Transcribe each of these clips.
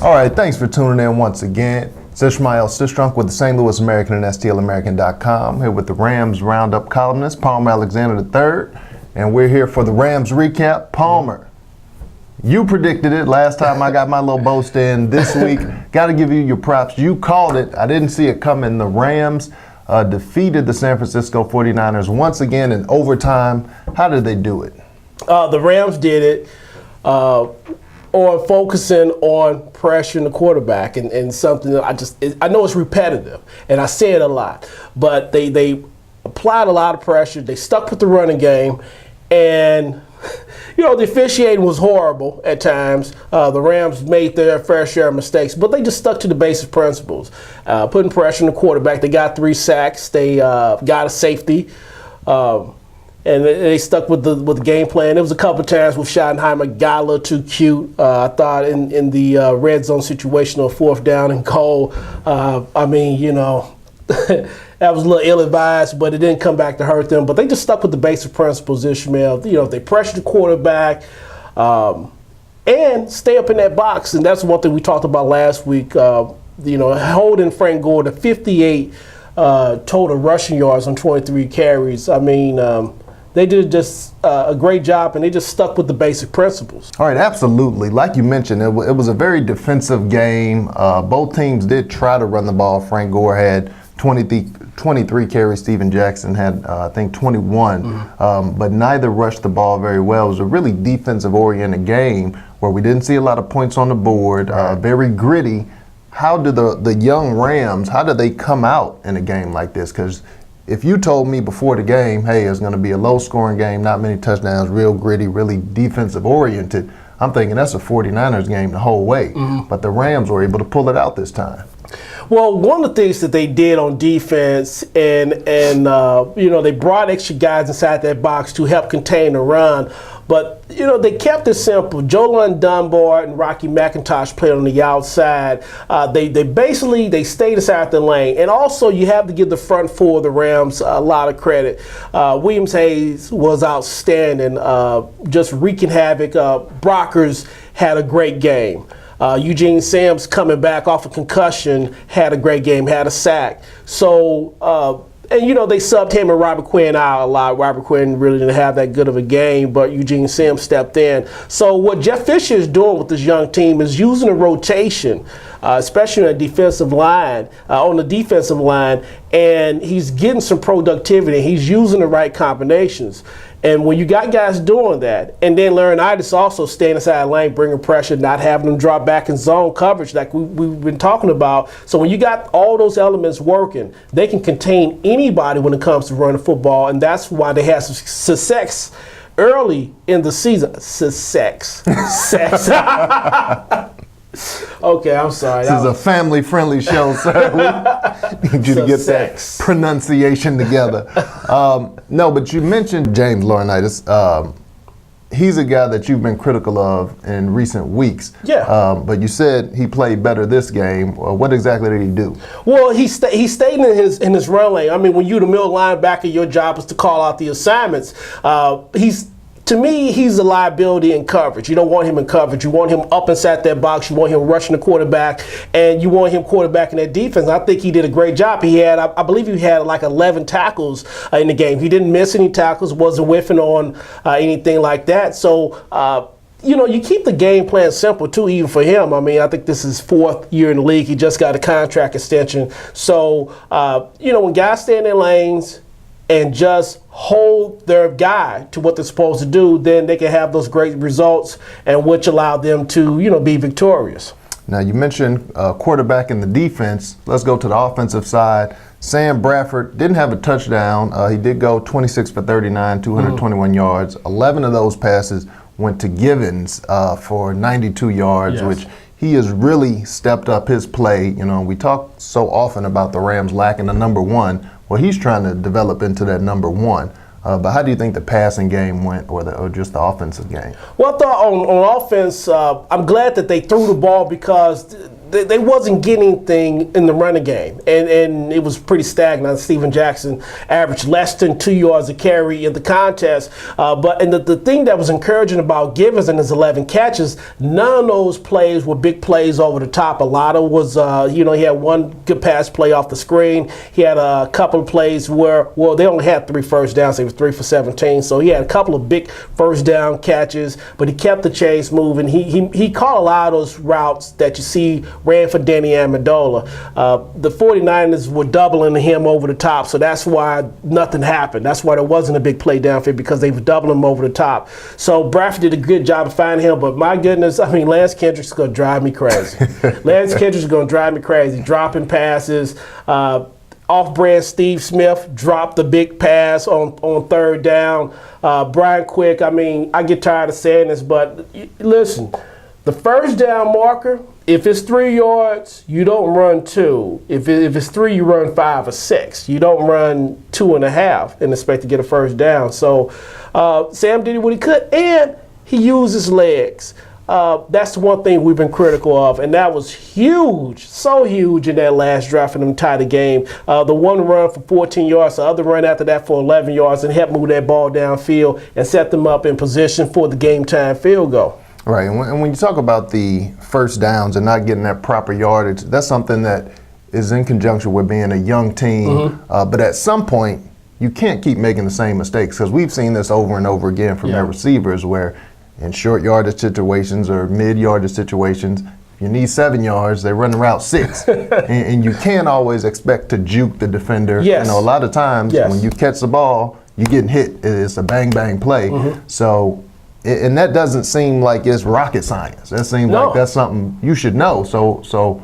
All right, thanks for tuning in once again. It's Ishmael Sistrunk with the St. Louis American and STLamerican.com, here with the Rams Roundup columnist, Palmer Alexander III, and we're here for the Rams recap. Palmer, you predicted it last time I got my little boast in. This week, got to give you your props. You called it. I didn't see it coming. The Rams defeated the San Francisco 49ers once again in overtime. How did they do it? The Rams did it on focusing on pressuring the quarterback and something that I know it's repetitive and I say it a lot, but they applied a lot of pressure. They stuck with the running game, and the officiating was horrible at times. The Rams made their fair share of mistakes, but they just stuck to the basic principles, putting pressure on the quarterback. They got 3 sacks. They got a safety. And they stuck with the game plan. There was a couple of times with Schottenheimer got a little too cute. I thought in the red zone situation on 4th down and goal, that was a little ill-advised, but it didn't come back to hurt them. But they just stuck with the basic principles, Ishmael. They pressured the quarterback and stay up in that box. And that's one thing we talked about last week. Holding Frank Gore to 58 total rushing yards on 23 carries. They did just a great job, and they just stuck with the basic principles. All right, absolutely. Like you mentioned, it was a very defensive game. Both teams did try to run the ball. Frank Gore had 23 carries. Steven Jackson had, 21. But neither rushed the ball very well. It was a really defensive-oriented game where we didn't see a lot of points on the board, very gritty. How do the young Rams, how do they come out in a game like this? Because if you told me before the game, hey, it's going to be a low-scoring game, not many touchdowns, real gritty, really defensive-oriented, I'm thinking that's a 49ers game the whole way. But the Rams were able to pull it out this time. Well, one of the things that they did on defense, and they brought extra guys inside that box to help contain the run. But, they kept it simple. Jolon Dunbar and Rocky McIntosh played on the outside. They stayed inside the lane. And also, you have to give the front four of the Rams a lot of credit. Williams Hayes was outstanding, just wreaking havoc. Brockers had a great game. Eugene Sims, coming back off a concussion, had a great game, had a sack. So, they subbed him and Robert Quinn out a lot. Robert Quinn really didn't have that good of a game, but Eugene Sims stepped in. So what Jeff Fisher is doing with this young team is using a rotation, especially on the defensive line, and he's getting some productivity. He's using the right combinations. And when you got guys doing that, and then Laurinaitis also staying inside the lane, bringing pressure, not having them drop back in zone coverage like we've been talking about. So when you got all those elements working, they can contain anybody when it comes to running football, and that's why they had some success early in the season. Success. Okay, I'm sorry. This is a family-friendly show, sir. We need you to get that pronunciation together. No, but you mentioned James Laurinaitis. He's a guy that you've been critical of in recent weeks. Yeah. But you said he played better this game. What exactly did he do? Well, he stayed in his run lane. When you're the middle linebacker, your job is to call out the assignments. To me, he's a liability in coverage. You don't want him in coverage. You want him up inside that box. You want him rushing the quarterback, and you want him quarterbacking that defense. I think he did a great job. I believe he had like 11 tackles in the game. He didn't miss any tackles, wasn't whiffing on anything like that. So, you keep the game plan simple, too, even for him. I think this is 4th year in the league. He just got a contract extension. So, when guys stay in their lanes and just hold their guy to what they're supposed to do, then they can have those great results, and which allow them to, be victorious. Now, you mentioned quarterback in the defense. Let's go to the offensive side. Sam Bradford didn't have a touchdown. He did go 26 for 39, 221 yards. 11 of those passes went to Givens for 92 yards, which he has really stepped up his play. We talk so often about the Rams lacking a number one. Well, he's trying to develop into that number one. But how do you think the passing game went, or just the offensive game? Well, I thought on offense, I'm glad that they threw the ball, because they wasn't getting anything in the running game, and it was pretty stagnant. Steven Jackson averaged less than 2 yards a carry in the contest. But the thing that was encouraging about Givens and his 11 catches, none of those plays were big plays over the top. A lot of was, he had one good pass play off the screen. He had a couple of plays where, they only had 3 first downs. They was 3 for 17. So he had a couple of big first down catches, but he kept the chase moving. He caught a lot of those routes that you see ran for Danny Amendola. The 49ers were doubling him over the top, so that's why nothing happened. That's why there wasn't a big play downfield, because they were doubling him over the top. So Bradford did a good job of finding him, but my goodness, I mean, Lance Kendrick's going to drive me crazy. Lance Kendrick's going to drive me crazy, dropping passes. Off-brand Steve Smith dropped the big pass on third down. Brian Quick, I mean, I get tired of saying this, but listen, the first down marker, if it's 3 yards, you don't run 2. If it's 3, you run 5 or 6. You don't run 2.5 and expect to get a first down. So Sam did what he could, and he used his legs. That's the one thing we've been critical of, and that was huge, so huge in that last drive for them to tie the game. The one run for 14 yards, the other run after that for 11 yards, and helped move that ball downfield and set them up in position for the game-time field goal. Right, and when you talk about the first downs and not getting that proper yardage, that's something that is in conjunction with being a young team. But at some point, you can't keep making the same mistakes, because we've seen this over and over again from their receivers, where in short yardage situations or mid yardage situations, you need 7 yards, they run the route 6. and you can't always expect to juke the defender. Yes. A lot of times when you catch the ball, you're getting hit. It's a bang, bang play. So, and that doesn't seem like it's rocket science. That seems like that's something you should know. So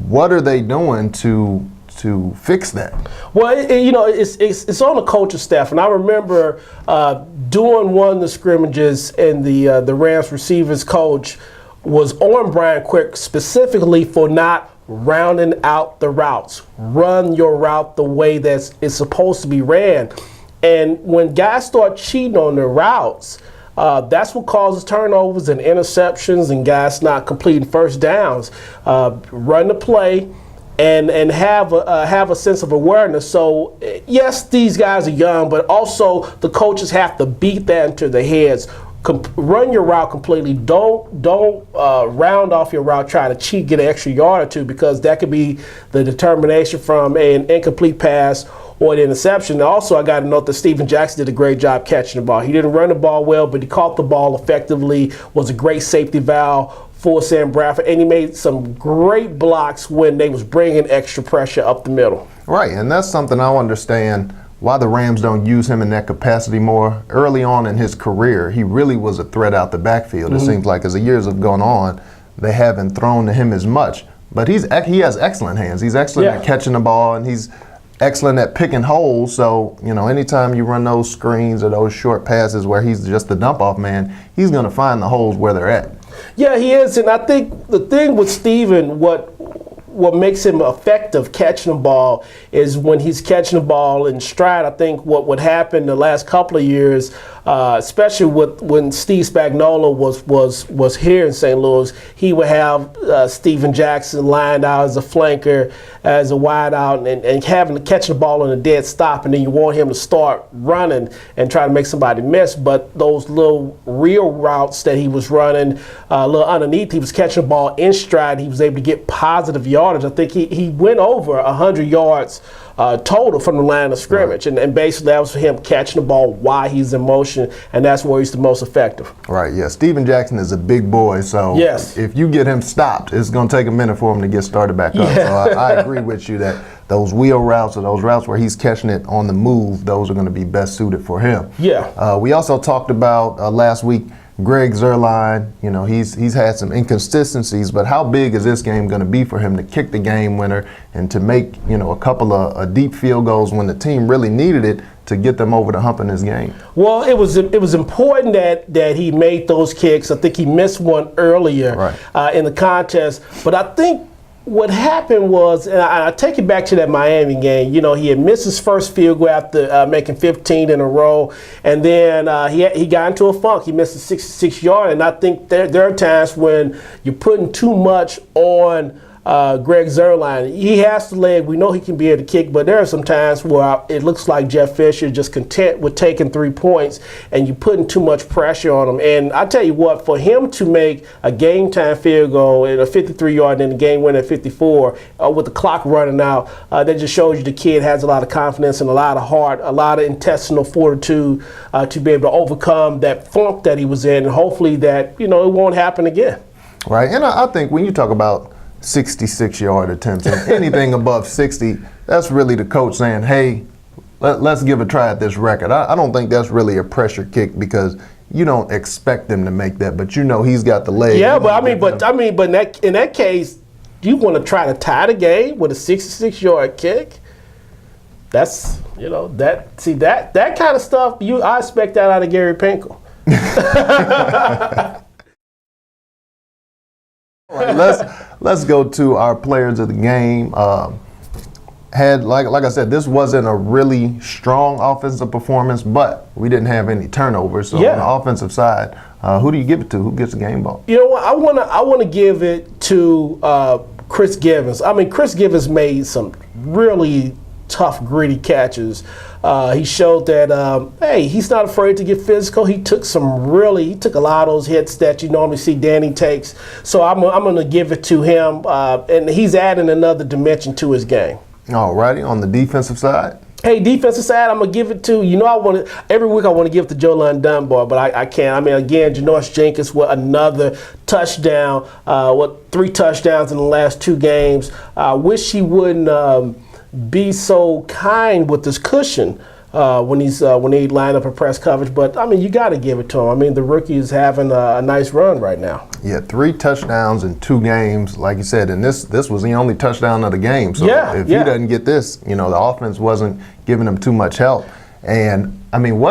what are they doing to fix that? Well, it's on the coaching staff, and I remember doing one of the scrimmages, and the Rams receivers coach was on Brian Quick specifically for not rounding out the routes. Run your route the way that it's supposed to be ran. And when guys start cheating on their routes, that's what causes turnovers and interceptions and guys not completing first downs. Run the play and have a sense of awareness. So yes, these guys are young, but also the coaches have to beat that into their heads. Run your route completely. Don't round off your route, try to cheat, get an extra yard or two, because that could be the determination from an incomplete pass or an interception. Also, I got to note that Steven Jackson did a great job catching the ball. He didn't run the ball well, but he caught the ball effectively, was a great safety valve for Sam Bradford, and he made some great blocks when they was bringing extra pressure up the middle. Right, and that's something I don't understand why the Rams don't use him in that capacity more. Early on in his career, he really was a threat out the backfield. It seems like as the years have gone on, they haven't thrown to him as much. But he has excellent hands. He's excellent at catching the ball, and he's excellent at picking holes. So, anytime you run those screens or those short passes where he's just the dump-off man, he's going to find the holes where they're at. Yeah, he is, and I think the thing with Steven, what makes him effective catching the ball is when he's catching the ball in stride. I think what would happen the last couple of years, especially when Steve Spagnuolo was here in St. Louis, he would have Steven Jackson lined out as a flanker, as a wideout, and having to catch the ball on a dead stop, and then you want him to start running and try to make somebody miss. But those little real routes that he was running, a little underneath, he was catching the ball in stride. He was able to get positive yardage. I think he went over 100 yards total from the line of scrimmage, and basically that was for him catching the ball while he's in motion, and that's where he's the most effective. Right, yeah. Steven Jackson is a big boy, so if you get him stopped, it's going to take a minute for him to get started back up. So I agree with you that those wheel routes or those routes where he's catching it on the move, those are going to be best suited for him. Yeah. We also talked about last week Greg Zuerlein. He's had some inconsistencies, but how big is this game going to be for him to kick the game winner and to make a couple of deep field goals when the team really needed it to get them over the hump in this game? Well, it was important that he made those kicks. I think he missed one earlier in the contest, but I think what happened was, and I take it back to that Miami game, he had missed his first field goal after making 15 in a row, and then he got into a funk. He missed a 66-yard, and I think there are times when you're putting too much on Greg Zuerlein. He has the leg. We know he can be able to kick, but there are some times where it looks like Jeff Fisher is just content with taking 3 points, and you're putting too much pressure on him. And I tell you what, for him to make a game-time field goal at a 53-yard and then the game win at 54 with the clock running out, that just shows you the kid has a lot of confidence and a lot of heart, a lot of intestinal fortitude to be able to overcome that funk that he was in, and hopefully that, it won't happen again. Right, and I think when you talk about 66-yard attempts and anything above 60, that's really the coach saying, hey, let's give a try at this record. I don't think that's really a pressure kick because you don't expect them to make that, but he's got the leg. Yeah, but in that case, you want to try to tie the game with a 66-yard kick? That's that kind of stuff. I expect that out of Gary Pinkel. All right, let's go to our players of the game. Like I said, this wasn't a really strong offensive performance, but we didn't have any turnovers. So on the offensive side, who do you give it to? Who gets the game ball? You know what? I want to give it to Chris Givens. I mean, Chris Givens made some really tough, gritty catches. He showed that, hey, he's not afraid to get physical. He took a lot of those hits that you normally see Danny takes. So I'm going to give it to him, and he's adding another dimension to his game. All righty, on the defensive side? Hey, defensive side, I'm going to give it to, every week I want to give it to Jolon Dunbar, but I can't. I mean, again, Janoris Jenkins with another touchdown, 3 touchdowns in the last 2 games. I wish he wouldn't be so kind with this cushion when they line up a press coverage. But, I mean, you got to give it to him. I mean, the rookie is having a nice run right now. Yeah, 3 touchdowns in 2 games, like you said, and this was the only touchdown of the game. So if he doesn't get this, the offense wasn't giving him too much help. And, I mean,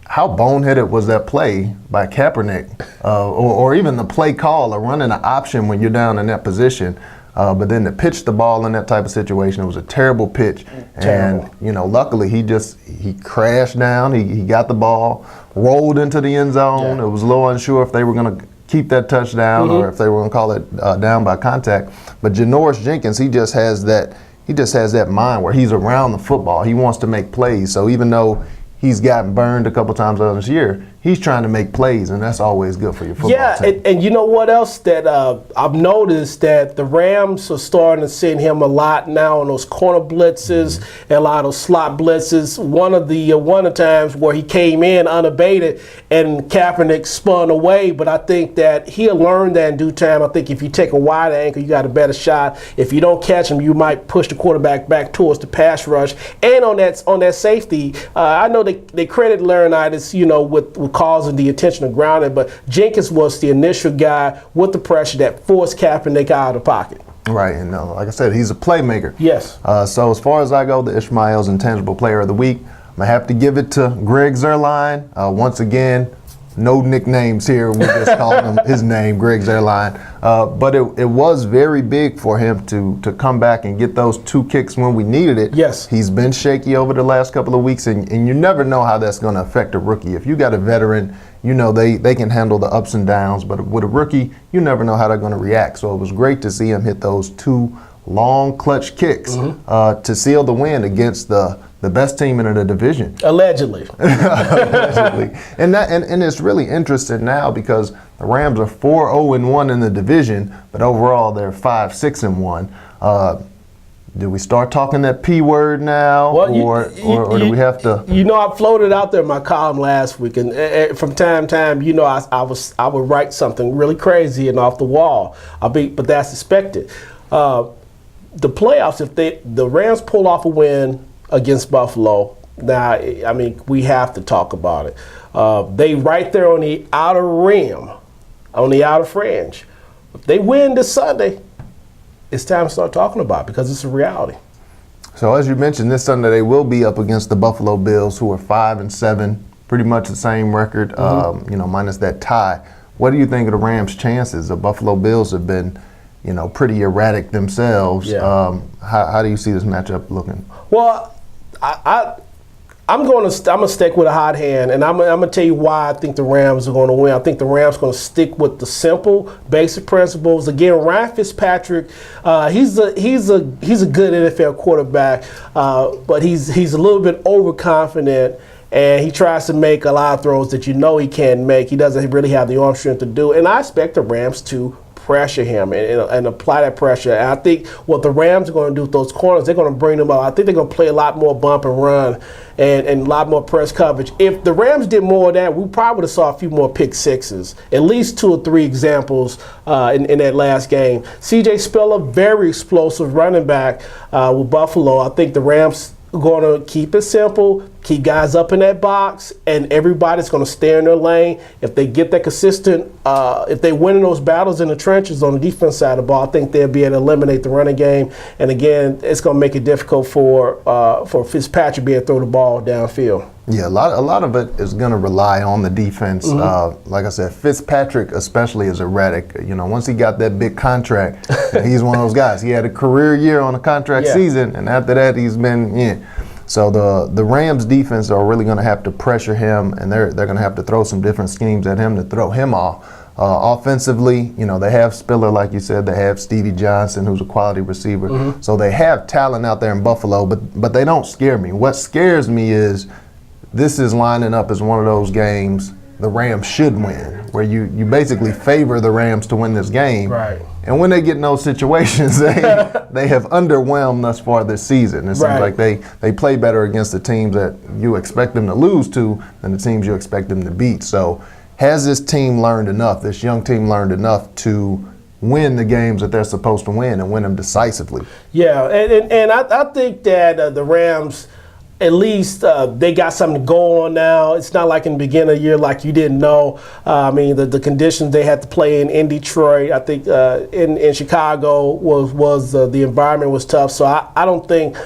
how boneheaded was that play by Kaepernick or even the play call of running an option when you're down in that position? But then to pitch the ball in that type of situation, it was a terrible pitch. Terrible. And, luckily he crashed down. He got the ball, rolled into the end zone. Yeah. It was a little unsure if they were going to keep that touchdown or if they were going to call it down by contact. But Janoris Jenkins, he just has that mind where he's around the football. He wants to make plays. So even though he's gotten burned a couple times this year, he's trying to make plays, and that's always good for your football team. And you know what else that I've noticed that the Rams are starting to send him a lot now on those corner blitzes and a lot of those slot blitzes. One of the times where he came in unabated and Kaepernick spun away, but I think that he'll learn that in due time. I think if you take a wide ankle, you got a better shot. If you don't catch him, you might push the quarterback back towards the pass rush. And on that safety, I know they credit Laurinaitis, with causing the intentional grounding, but Jenkins was the initial guy with the pressure that forced Kaepernick out of the pocket. Right, and like I said, he's a playmaker. Yes. So as far as I go, the Ishmael's Intangible Player of the Week, I'm going to have to give it to Greg Zuerlein. Once again, no nicknames here. We just call him his name, Greg Zuerlein. But it was very big for him to come back and get those 2 kicks when we needed it. Yes. He's been shaky over the last couple of weeks, and you never know how that's going to affect a rookie. If you got a veteran, they can handle the ups and downs. But with a rookie, you never know how they're going to react. So it was great to see him hit those 2 long clutch kicks to seal the win against the best team in the division. Allegedly. Allegedly. And it's really interesting now because the Rams are 4-0-1 in the division, but overall they're 5-6-1. Do we start talking that P word now, or do we have to? I floated out there in my column last week, and from time to time, I would write something really crazy and off the wall. But that's expected. The playoffs, if the Rams pull off a win against Buffalo, now, I mean, we have to talk about it. They right there on the outer rim, on the outer fringe. If they win this Sunday, it's time to start talking about it because it's a reality. So as you mentioned, this Sunday they will be up against the Buffalo Bills, who are 5-7, pretty much the same record, minus that tie. What do you think of the Rams' chances? The Buffalo Bills have been, pretty erratic themselves. Yeah. How do you see this matchup looking? Well, I I'm gonna stick with a hot hand, and I'm gonna tell you why I think the Rams are gonna win. I think the Rams are gonna stick with the simple, basic principles. Again, Ryan Fitzpatrick, he's a good NFL quarterback, but he's a little bit overconfident. And he tries to make a lot of throws that you know he can't make. He doesn't really have the arm strength to do. And I expect the Rams to pressure him and apply that pressure. And I think what the Rams are going to do with those corners, they're going to bring them up. I think they're going to play a lot more bump and run and a lot more press coverage. If the Rams did more of that, we probably would have saw a few more pick sixes, at least 2 or 3 examples in that last game. C.J. Spiller, very explosive running back with Buffalo. I think the Rams going to keep it simple, keep guys up in that box, and everybody's going to stay in their lane. If they get that consistent, if they win those battles in the trenches on the defense side of the ball, I think they'll be able to eliminate the running game. And again, it's going to make it difficult for Fitzpatrick to be able to throw the ball downfield. Yeah, a lot of it is going to rely on the defense. Like I said, Fitzpatrick especially is erratic. You know, once he got that big contract, he's one of those guys. He had a career year on a contract season, and after that, he's been So the Rams defense are really going to have to pressure him, and they're going to have to throw some different schemes at him to throw him off. Offensively, you know, they have Spiller, like you said. They have Stevie Johnson, who's a quality receiver. So they have talent out there in Buffalo, but they don't scare me. What scares me is this is lining up as one of those games the Rams should win, where you basically favor the Rams to win this game. Right. And when they get in those situations, they have underwhelmed thus far this season. It seems like they play better against the teams that you expect them to lose to than the teams you expect them to beat. So has this team learned enough, this young team learned enough to win the games that they're supposed to win and win them decisively? Yeah, and I think that the Rams, at least they got something to go on now. It's not like in the beginning of the year like you didn't know. I mean, the conditions they had to play in Detroit, I think in Chicago was the environment was tough. So I don't think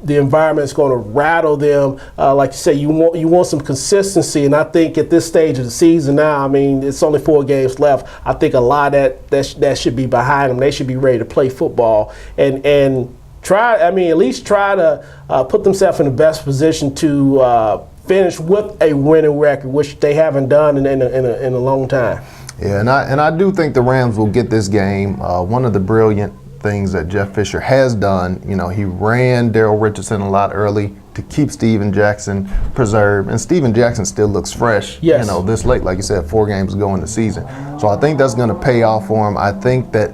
the environment is going to rattle them. Like you say, you want some consistency, and I think at this stage of the season now, I mean, it's only 4 games left. I think a lot of that should be behind them. They should be ready to play football and at least try to put themselves in the best position to finish with a winning record, which they haven't done in a long time. Yeah, and I do think the Rams will get this game. One of the brilliant things that Jeff Fisher has done, you know, he ran Daryl Richardson a lot early to keep Steven Jackson preserved, and Steven Jackson still looks fresh, you know, this late, like you said, 4 games ago in the season. So I think that's going to pay off for him. I think that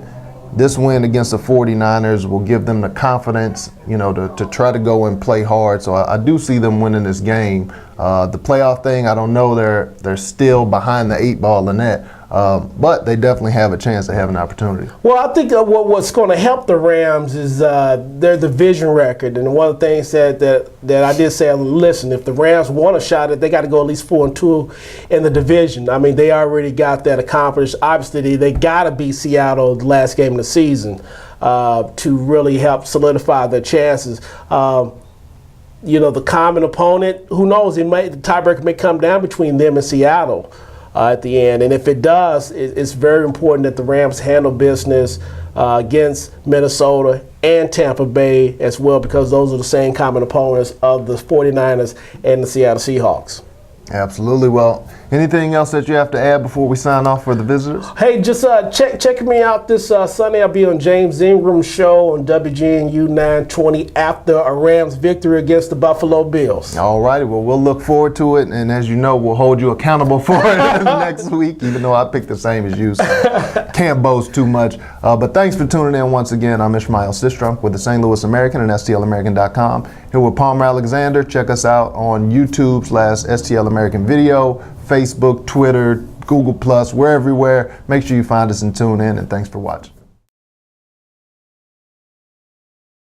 this win against the 49ers will give them the confidence, you know, to try to go and play hard. So I do see them winning this game. The playoff thing, I don't know. They're still behind the 8 ball in that. But they definitely have a chance to have an opportunity. Well, I think what's going to help the Rams is their division record. And one of the things that I did say, listen, if the Rams want a shot at it, they got to go at least 4-2 in the division. I mean, they already got that accomplished. Obviously, they got to beat Seattle the last game of the season to really help solidify their chances. You know, the common opponent, who knows, the tiebreaker may come down between them and Seattle at the end. And if it does, it's very important that the Rams handle business against Minnesota and Tampa Bay as well, because those are the same common opponents of the 49ers and the Seattle Seahawks. Absolutely. Well, anything else that you have to add before we sign off for the visitors? Hey, just check me out this Sunday. I'll be on James Ingram's show on WGNU 920 after a Rams victory against the Buffalo Bills. All righty. Well, we'll look forward to it. And as you know, we'll hold you accountable for it next week, even though I picked the same as you. So can't boast too much. But thanks for tuning in once again. I'm Ishmael Sistrunk with the St. Louis American and STLAmerican.com. Here with Palmer Alexander. Check us out on YouTube/STL American Video, Facebook, Twitter, Google+, we're everywhere. Make sure you find us and tune in, and thanks for watching.